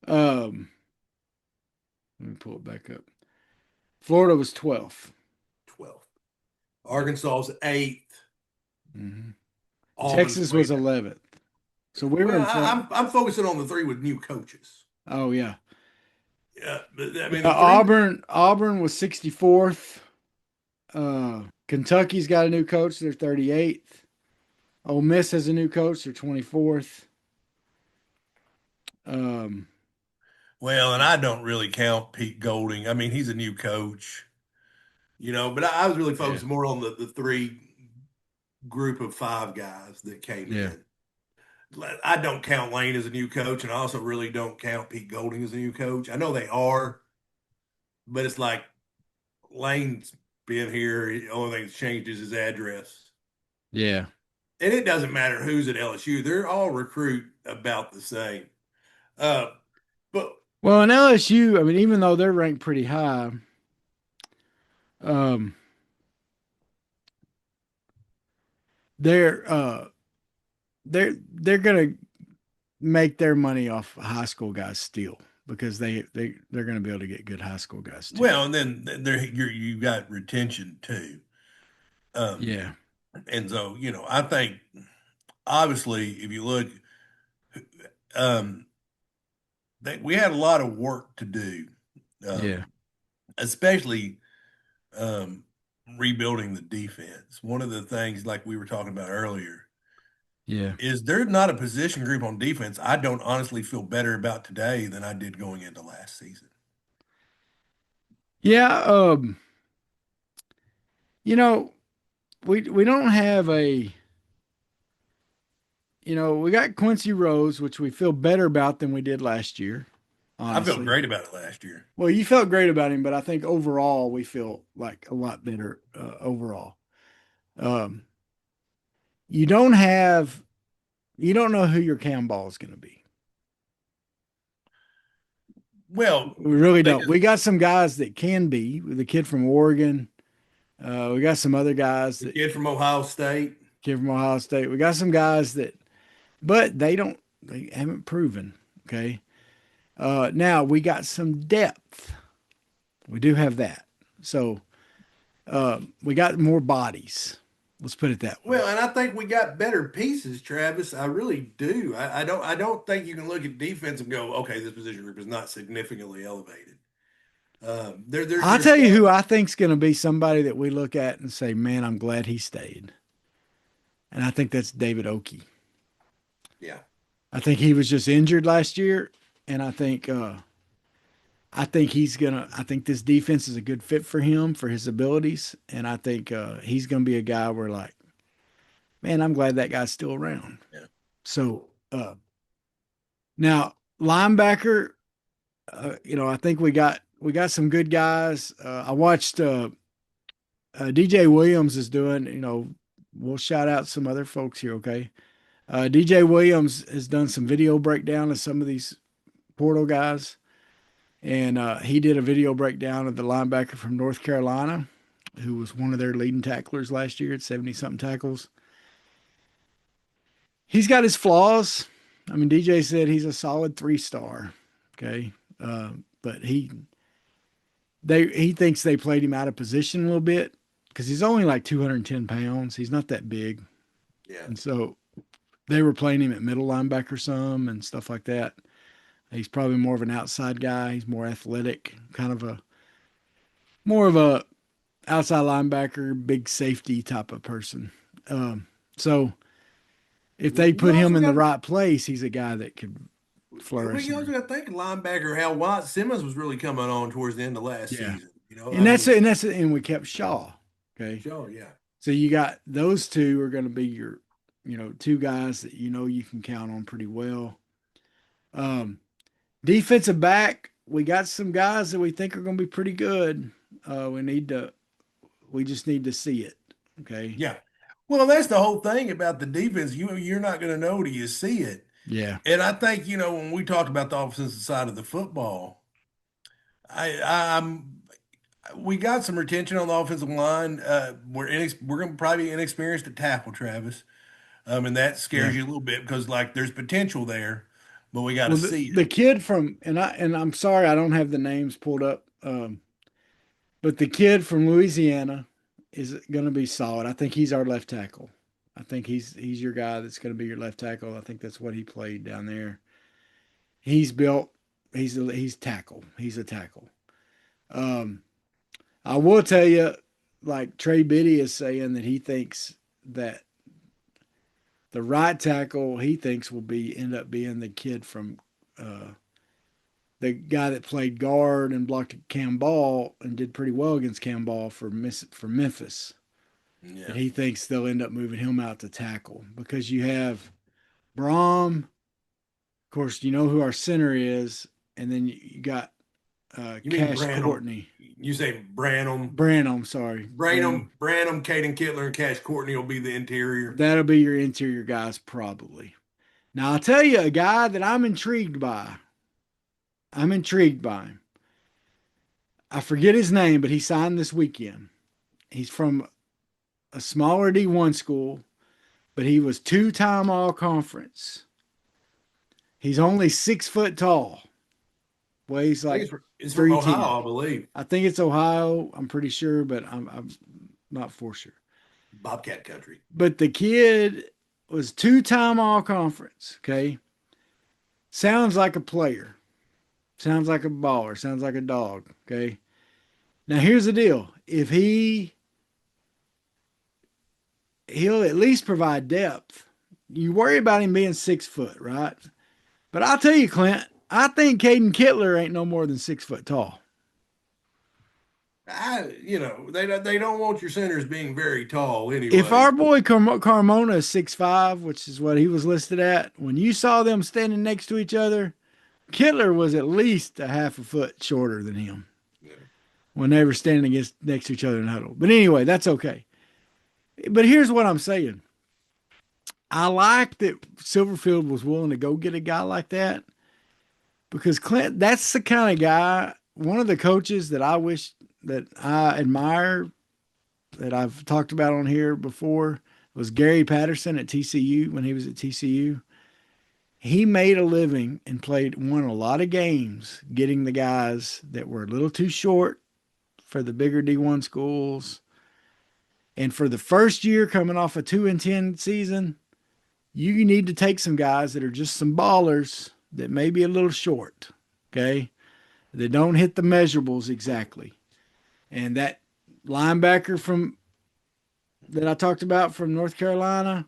at?
Let me pull it back up. Florida was 12th.
12th. Arkansas's eighth.
Hmm.
Auburn's
Texas
way
was
down.
11th. So we were
Well,
in front.
I'm focusing on the three with new coaches.
Oh yeah.
Yeah, but I
Yeah,
mean the three.
Auburn was 64th. Kentucky's got a new coach, they're 38th. Ole Miss has a new coach, they're 24th. Um,
Well, and I don't really count Pete Golding. I mean, he's a new coach, but I was really
yeah,
focused more on the three group of five guys that came
yeah,
in. I don't count Lane as a new coach, and I also really don't count Pete Golding as a new coach. I know they are, but it's like Lane's been here. The only thing that's changed is his address.
yeah.
And it doesn't matter who's at LSU. They're all recruit about the same. Uh, but
Well, in LSU, I mean, even though they're ranked pretty high, um, they're they're gonna make their money off high school guys still because they're gonna be able to get good high school guys too.
well, and then you got retention too. Um,
Yeah,
and so I think obviously if you look, um, we had a lot of work to do,
yeah,
especially um, rebuilding the defense. One of the things, like we were talking about earlier,
yeah,
is there's not a position group on defense I don't honestly feel better about today than I did going into last season.
yeah. You know, we don't have a we got Quincy Rose, which we feel better about than we did last year,
I felt
honestly.
great about it last year.
Well, you felt great about him, but I think overall we feel like a lot better overall. Um, you don't have you don't know who your cam ball is going to be.
Well,
We really
they
don't.
just
We got some guys that can be. The kid from Oregon. We got some other guys
the
that
kid from Ohio State.
kid from Ohio State. We got some guys that, but they don't. They haven't proven. Okay. Now we got some depth. We do have that. So we got more bodies. Let's put it that way.
Well, and I think we got better pieces, Travis. I really do. I don't think you can look at defense and go, okay, this position group is not significantly elevated. There's
I'll
there's
tell you
stuff.
who I think's going to be somebody that we look at and say, "Man, I'm glad he stayed." And I think that's David Oakey.
Yeah.
I think he was just injured last year, and I think he's gonna. I think this defense is a good fit for him for his abilities, and I think he's gonna be a guy where like, man, I'm glad that guy's still around.
Yeah.
So now linebacker, I think we got some good guys. I watched DJ Williams is doing. We'll shout out some other folks here. Okay, DJ Williams has done some video breakdown of some of these portal guys. And he did a video breakdown of the linebacker from North Carolina, who was one of their leading tacklers last year at 70 something tackles. He's got his flaws. I mean, DJ said he's a solid 3 star. Okay. But he thinks they played him out of position a little bit because he's only like 210 pounds. He's not that big.
Yeah.
And so they were playing him at middle linebacker some and stuff like that. He's probably more of an outside guy. He's more athletic, kind of more of a outside linebacker, big safety type of person. So if they
You
put him
also
in the
got
right place, he's a guy that could
well,
flourish.
you also got to think linebacker how White Simmons was really coming on towards the end of last
Yeah,
season.
and and we kept Shaw. Okay,
Sure, yeah.
so you got those two are going to be your, two guys that you can count on pretty well. Um, Defensive back, we got some guys that we think are going to be pretty good. We just need to see it. Okay.
Yeah. Well, that's the whole thing about the defense. You're not going to know till you see it.
Yeah.
And I think, when we talked about the offensive side of the football, I'm we got some retention on the offensive line. We're going to probably be inexperienced at tackle, Travis. And that scares
Yeah.
you a little bit because like there's potential there, but we got to
Well, the,
see
the
it.
kid from I'm sorry I don't have the names pulled up. But the kid from Louisiana is going to be solid. I think he's our left tackle. I think he's your guy that's going to be your left tackle. I think that's what he played down there. He's built. He's tackle. He's a tackle. Um, I will tell you, like Trey Biddy is saying that he thinks that the right tackle he thinks will be end up being the kid from the guy that played guard and blocked Cam Ball and did pretty well against Cam Ball for Memphis.
Yeah.
And he thinks they'll end up moving him out to tackle because you have Brom. Of course, you know who our center is, and then you got
You mean
Cash
Branham?
Courtney.
You say Branham?
Branham, sorry.
Branham, Caden Kittler, and Cash Courtney will be the interior.
That'll be your interior guys, probably. Now, I'll tell you a guy that I'm intrigued by. I'm intrigued by him. I forget his name, but he signed this weekend. He's from a smaller D1 school, but he was two-time all-conference. He's only 6 foot tall. Weighs like
It's from
310.
Ohio, I believe.
I think it's Ohio. I'm pretty sure, but I'm not for sure.
Bobcat country.
But the kid was two-time all-conference. Okay, sounds like a player. Sounds like a baller. Sounds like a dog. Okay. Now here's the deal. If he'll at least provide depth. You worry about him being 6 foot, right? But I'll tell you, Clint, I think Caden Kittler ain't no more than 6 foot tall.
They don't want your centers being very tall anyway.
If our boy Carmona is 6'5", which is what he was listed at, when you saw them standing next to each other, Kittler was at least a half a foot shorter than him when they were standing next to each other in huddle. But anyway, that's okay. But here's what I'm saying. I like that Silverfield was willing to go get a guy like that because Clint, that's the kind of guy, one of the coaches that I wish that I admire that I've talked about on here before was Gary Patterson at TCU when he was at TCU. He made a living and won a lot of games getting the guys that were a little too short for the bigger D1 schools. And for the first year coming off a 2-10 season, you need to take some guys that are just some ballers that may be a little short, okay? That don't hit the measurables exactly. And that linebacker that I talked about from North Carolina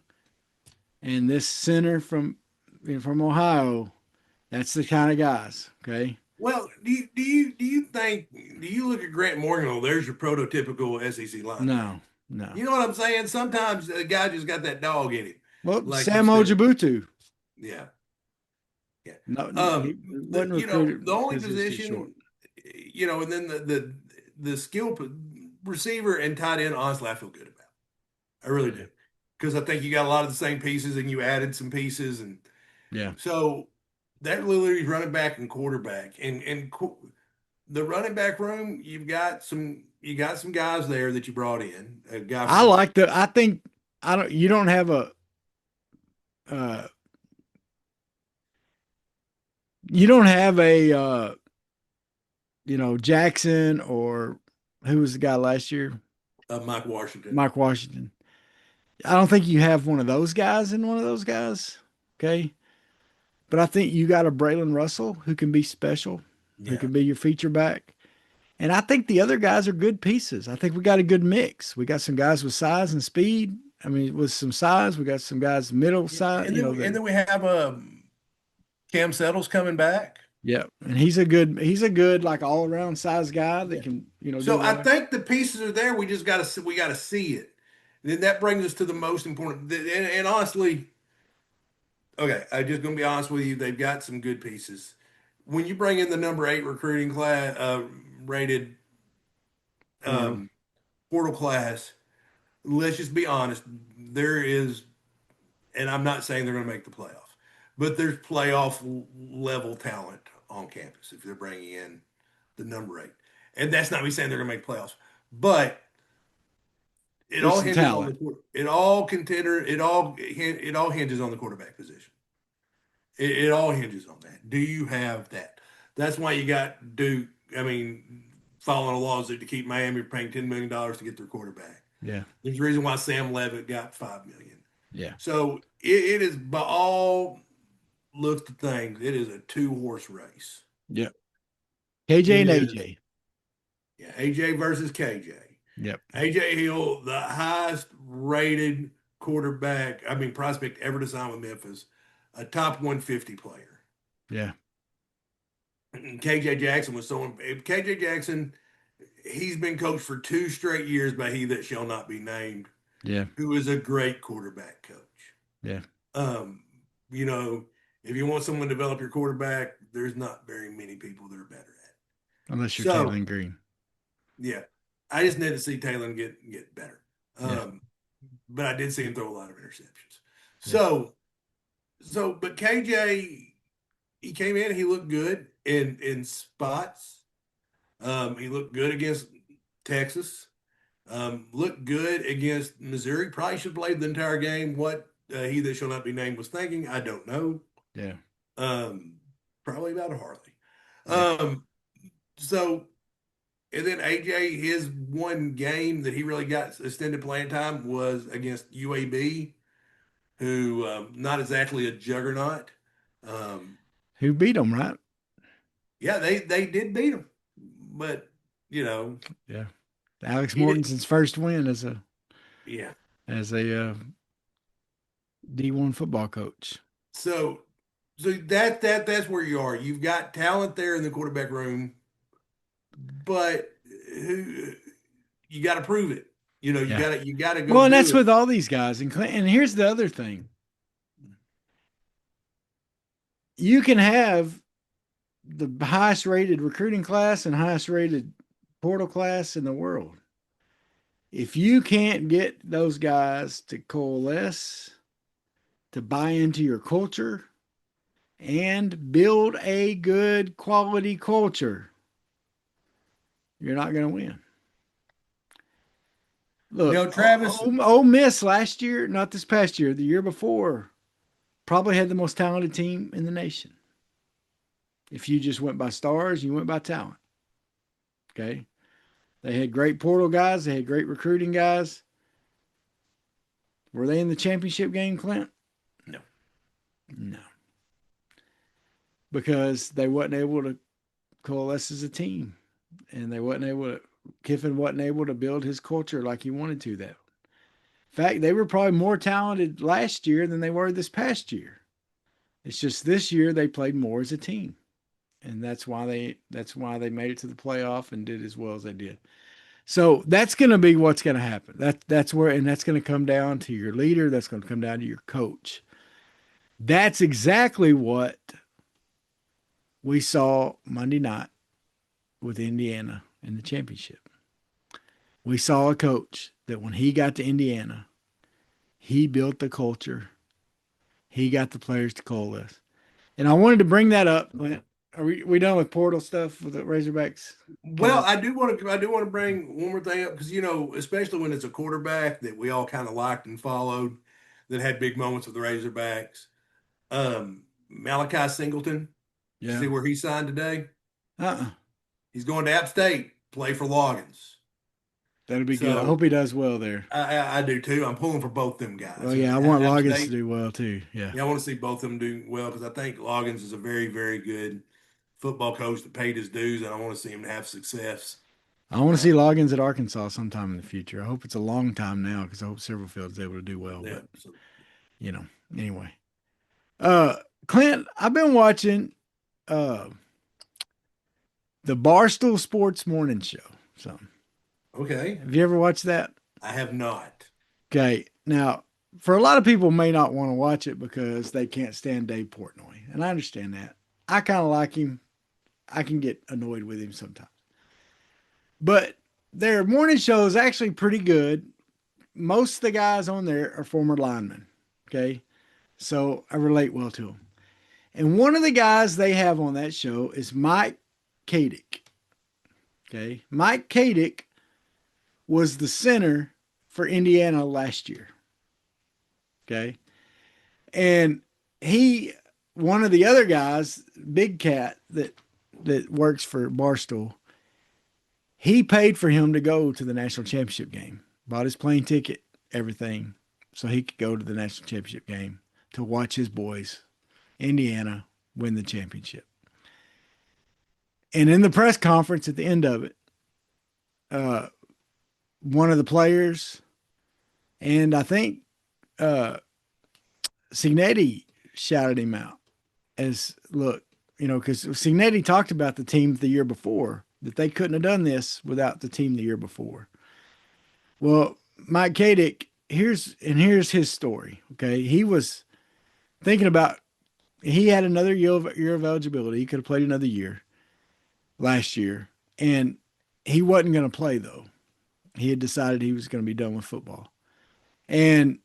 and this center from Ohio, that's the kind of guys, okay?
Well, do you look at Grant Morgan? Oh, there's your prototypical SEC line.
No.
You know what I'm saying? Sometimes the guy just got that dog in him.
Well,
like
Sam Ojabutu.
Yeah.
No,
the only position, and then the skill receiver and tight end, honestly, I feel good about. I really do. Because I think you got a lot of the same pieces and you added some pieces. And so that literally is running back and quarterback. And the running back room, you got some guys there that you brought in.
You don't have Jackson or who was the guy last year?
Mike Washington.
Mike Washington. I don't think you have one of those guys in one of those guys. Okay. But I think you got a Braylon Russell who can be special, who can be your feature back. And I think the other guys are good pieces. I think we got a good mix. We got some guys with size and speed. I mean, with some size, we got some guys middle size.
And then we have Cam Settles coming back.
Yeah, and he's a good like all around size guy that can
So I think the pieces are there. We just got to see it. Then that brings us to the most important. And honestly, okay, I'm just gonna be honest with you. They've got some good pieces. When you bring in the number 8 recruiting class rated portal class, let's just be honest. There is, and I'm not saying they're going to make the playoff, but there's playoff level talent on campus if they're bringing in the number 8. And that's not me saying they're going to make playoffs, but it all hinges on it all hinges on the quarterback position. It all hinges on that. Do you have that? That's why you got Duke. I mean, following a lawsuit to keep Miami paying $10 million to get their quarterback.
Yeah.
There's a reason why Sam Levitt got 5 million.
Yeah.
So it is by all looks of things, it is a 2-horse race.
Yep. KJ
It
and
is.
AJ.
Yeah, AJ versus KJ.
Yep.
AJ Hill, the highest rated prospect ever to sign with Memphis, a top 150 player.
Yeah.
And KJ Jackson was so. KJ Jackson, he's been coached for 2 straight years by he that shall not be named,
Yeah.
who is a great quarterback coach.
Yeah.
Um, you know, if you want someone to develop your quarterback, there's not very many people that are better at it.
Unless you're
So,
Taylor Green.
yeah, I just need to see Taylor get better.
Yeah.
But I did see him throw a lot of interceptions.
Yeah.
But KJ, he came in, he looked good in spots. He looked good against Texas. Looked good against Missouri. Probably should have played the entire game. What he that shall not be named was thinking, I don't know.
Yeah.
Probably about Harley.
Yeah.
So, and then AJ, his one game that he really got extended playing time was against UAB, who not exactly a juggernaut.
Who beat them, right?
Yeah, they did beat him, but you know,
Yeah. Alex
he did.
Mortensen's first win as a
Yeah.
D1 football coach.
So that's where you are. You've got talent there in the quarterback room, but who you got to prove it. You know,
Yeah.
you got to go
Well, and
do
that's
it.
with all these guys. And here's the other thing. You can have the highest rated recruiting class and highest rated portal class in the world. If you can't get those guys to coalesce, to buy into your culture, and build a good quality culture, you're not going to win. Look,
Travis.
Ole Miss last year, not this past year, the year before, probably had the most talented team in the nation. If you just went by stars, you went by talent. Okay. They had great portal guys, they had great recruiting guys. Were they in the championship game, Clint?
No.
No. Because they wasn't able to coalesce as a team. And Kiffin wasn't able to build his culture like he wanted to that. In fact, they were probably more talented last year than they were this past year. It's just this year they played more as a team. And that's why they made it to the playoff and did as well as they did. So that's going to be what's going to happen. That's going to come down to your leader. That's going to come down to your coach. That's exactly what we saw Monday night with Indiana in the championship. We saw a coach that when he got to Indiana, he built the culture. He got the players to coalesce. And I wanted to bring that up. Are we done with portal stuff with the Razorbacks?
Well, I do want to bring one more thing up because especially when it's a quarterback that we all kind of liked and followed that had big moments with the Razorbacks. Malachi Singleton.
Yeah.
See where he signed today?
Uh-uh.
He's going to App State, play for Loggins.
That'll be good. I hope he does well there.
I do too. I'm pulling for both them guys.
Oh yeah, I want Loggins to do well too. Yeah.
Yeah, I want to see both of them do well because I think Loggins is a very, very good football coach that paid his dues, and I want to see him have success.
I want to see Loggins at Arkansas sometime in the future. I hope it's a long time now because I hope Silverfield's able to do well.
Yeah,
but anyway. Clint, I've been watching the Barstool Sports Morning Show. So,
okay.
Have you ever watched that?
I have not.
Okay. Now, for a lot of people may not want to watch it because they can't stand Dave Portnoy. And I understand that. I kind of like him. I can get annoyed with him sometimes. But their morning show is actually pretty good. Most of the guys on there are former linemen. Okay. So I relate well to them. And one of the guys they have on that show is Mike Kadick. Okay. Mike Kadick was the center for Indiana last year. Okay. And one of the other guys, Big Cat, that works for Barstool, he paid for him to go to the national championship game. bought his plane ticket, everything, so he could go to the national championship game to watch his boys, Indiana, win the championship. And in the press conference at the end of it, uh, one of the players, and I think uh, Signetti shouted him out as, look, because Signetti talked about the team the year before, that they couldn't have done this without the team the year before. Well, Mike Kadick, here's his story. Okay. He was thinking about, he had another year of eligibility. He could have played another year last year, and he wasn't going to play though. He had decided he was going to be done with football. And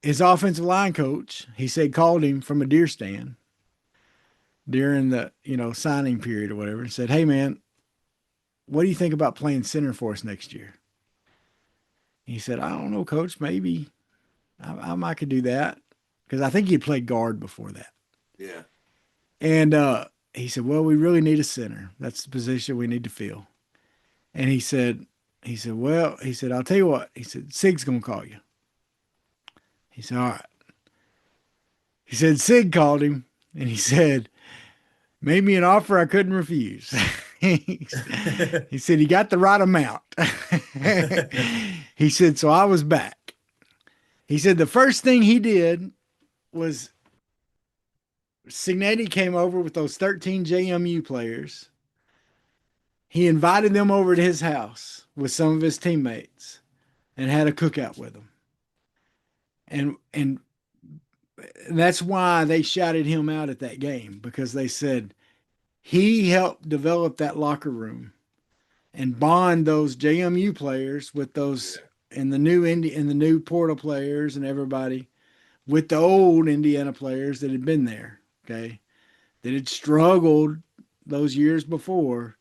his offensive line coach, he said, called him from a deer stand during the, signing period or whatever, and said, "Hey man, what do you think about playing center for us next year?" He said, "I don't know, coach, maybe I might could do that." Because I think he had played guard before that.
Yeah.
And he said, "Well, we really need a center. That's the position we need to fill." And well, "I'll tell you what." He said, "Sig's going to call you." He said, "All right." He said, Sig called him and he said, "Made me an offer I couldn't refuse." He said, "He got the right amount." He said, "So I was back." He said, "The first thing he did was Signetti came over with those 13 JMU players. He invited them over to his house with some of his teammates and had a cookout with them. And that's why they shouted him out at that game, because they said he helped develop that locker room and bond those JMU players with those and the new Portal players and everybody with the old Indiana players that had been there, okay, that had struggled those years before.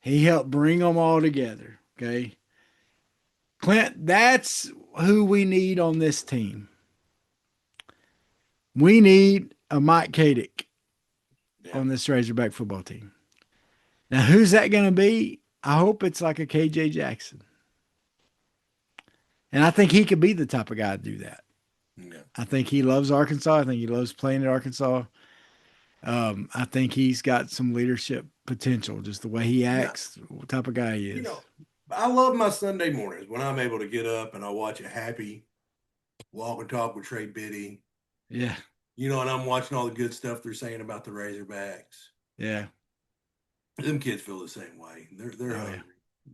He helped bring them all together, okay. Clint, that's who we need on this team. We need a Mike Kadick on this Razorback football team. Now, who's that going to be? I hope it's like a KJ Jackson. And I think he could be the type of guy to do that.
Yeah.
I think he loves Arkansas. I think he loves playing at Arkansas. I think he's got some leadership potential, just the way he acts, what type of guy he is.
I love my Sunday mornings when I'm able to get up and I watch a happy walk and talk with Trey Biddy.
Yeah.
And I'm watching all the good stuff they're saying about the Razorbacks.
Yeah.
Them kids feel the same way. They're hungry.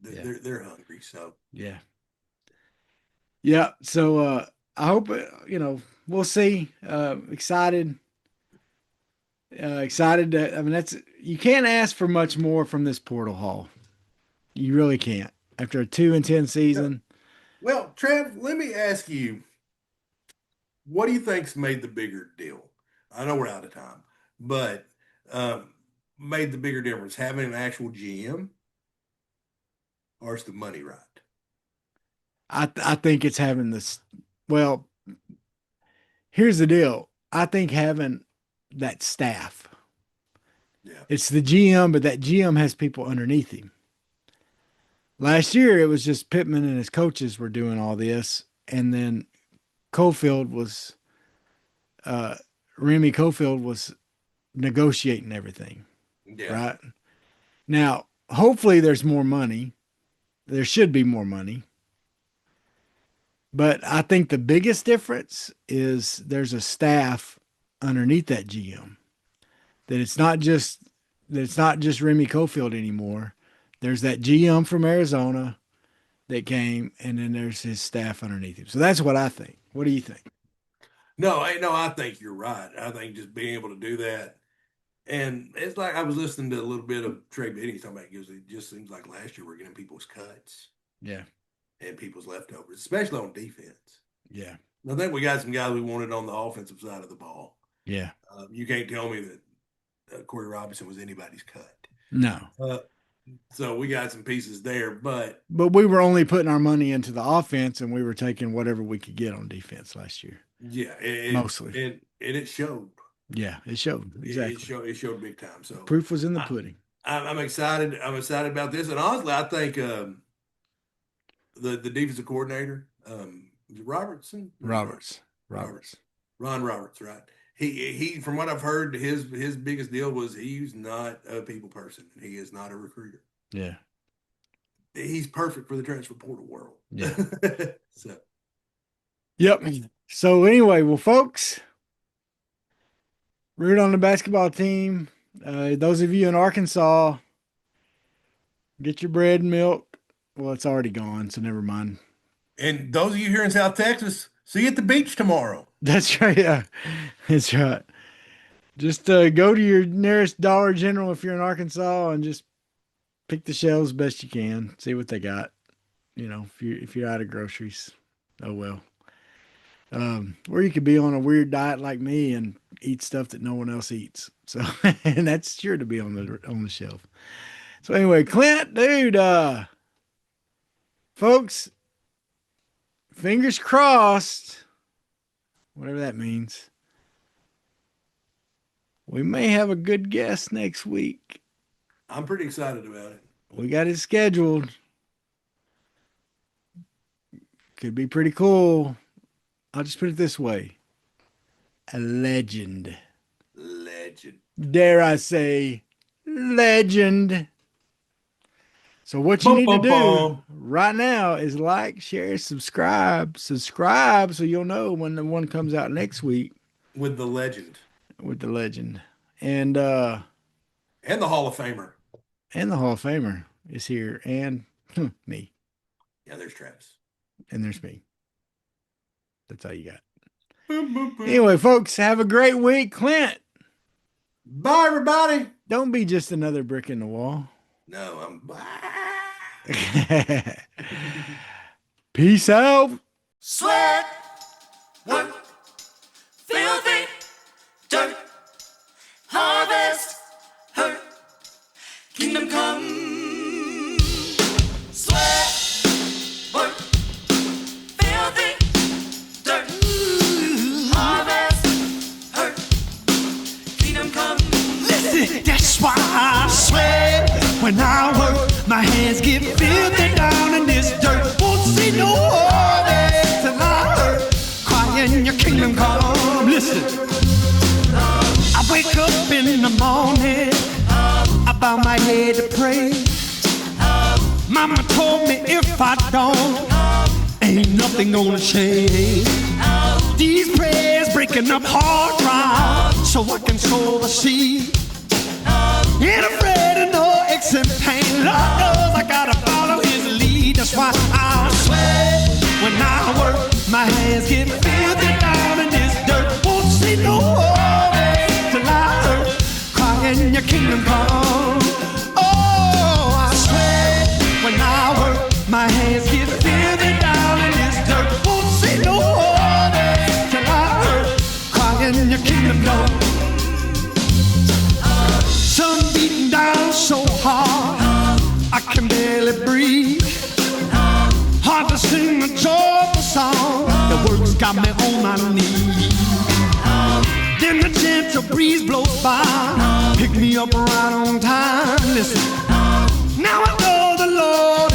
Yeah.
They're hungry. So
yeah. Yeah. So I hope we'll see. Excited. Excited to, you can't ask for much more from this portal haul. You really can't. After a 2-10 season.
Well, Trev, let me ask you, what do you think's made the bigger deal? I know we're out of time, but made the bigger difference, having an actual GM, or is the money right?
I think it's having this. Well, here's the deal. I think having that staff.
Yeah.
It's the GM, but that GM has people underneath him. Last year, it was just Pittman and his coaches were doing all this, and then Cofield was, Remy Cofield was negotiating everything.
Yeah.
Right. Now, hopefully there's more money. There should be more money. But I think the biggest difference is there's a staff underneath that GM. That it's not just Remy Cofield anymore. There's that GM from Arizona that came, and then there's his staff underneath him. So that's what I think. What do you think?
No, I think you're right. I think just being able to do that. And it's like I was listening to a little bit of Trey Biddy talking about it just seems like last year we're getting people's cuts.
Yeah.
And people's leftovers, especially on defense.
Yeah.
I think we got some guys we wanted on the offensive side of the ball.
Yeah.
You can't tell me that Corey Robinson was anybody's cut.
No.
So we got some pieces there, but
we were only putting our money into the offense, and we were taking whatever we could get on defense last year.
Yeah,
mostly,
and it showed.
Yeah, it showed exactly.
It showed big time. So
proof was in the pudding.
I'm excited. I'm excited about this, and honestly, I think the defensive coordinator, is it Robertson?
Roberts.
Ron Roberts, right? He from what I've heard, his biggest deal was he's not a people person. He is not a recruiter.
Yeah.
He's perfect for the transfer portal world.
Yeah.
So.
Yep. So anyway, well, folks, root on the basketball team. Those of you in Arkansas, get your bread and milk. Well, it's already gone, so never mind.
And those of you here in South Texas, see you at the beach tomorrow.
That's right. Yeah, that's right. Just go to your nearest Dollar General if you're in Arkansas and just pick the shelves best you can. See what they got. You know, if you're out of groceries, oh well. Or you could be on a weird diet like me and eat stuff that no one else eats. So, and that's sure to be on the shelf. So anyway, Clint, dude, folks, fingers crossed, whatever that means. We may have a good guest next week.
I'm pretty excited about it.
We got it scheduled. Could be pretty cool. I'll just put it this way. A legend.
Legend.
Dare I say, legend. So what you need to do right now is like, share, subscribe so you'll know when the one comes out next week.
With the legend.
And the
Hall of Famer.
And the Hall of Famer is here. And me.
Yeah, there's Travis.
And there's me. That's all you got.
Boom, boom, boom.
Anyway, folks, have a great week. Clint.
Bye, everybody.
Don't be just another brick in the wall.
No, I'm.
Peace out.
Sweat, work, filthy, dirt, harvest, hurt, kingdom come. Sweat, work, filthy, dirt, harvest, hurt, kingdom come. Listen, that's why I sweat when I work. My hands get filthy down in this dirt. Won't see no harvest till I hurt. Crying your kingdom come. Listen, I wake up in the morning. I bow my head to pray. Mama told me if I don't, ain't nothing gonna change. These prayers breaking up hard ground so I can sow the seed. Ain't afraid of no aches and pain. Lord knows I gotta follow his lead. That's why I sweat when I work. My hands get filthy down in this dirt. Won't see no harvest till I hurt. Crying your kingdom come. Oh, I sweat when I work. My hands get filthy down in this dirt. Won't see no harvest till I hurt. Crying your kingdom come. Sun beating down so hard, I can barely breathe. Hard to sing a joyful song, the words got me on my knees. Then the gentle breeze blows by, pick me up right on time. Listen, now I know the Lord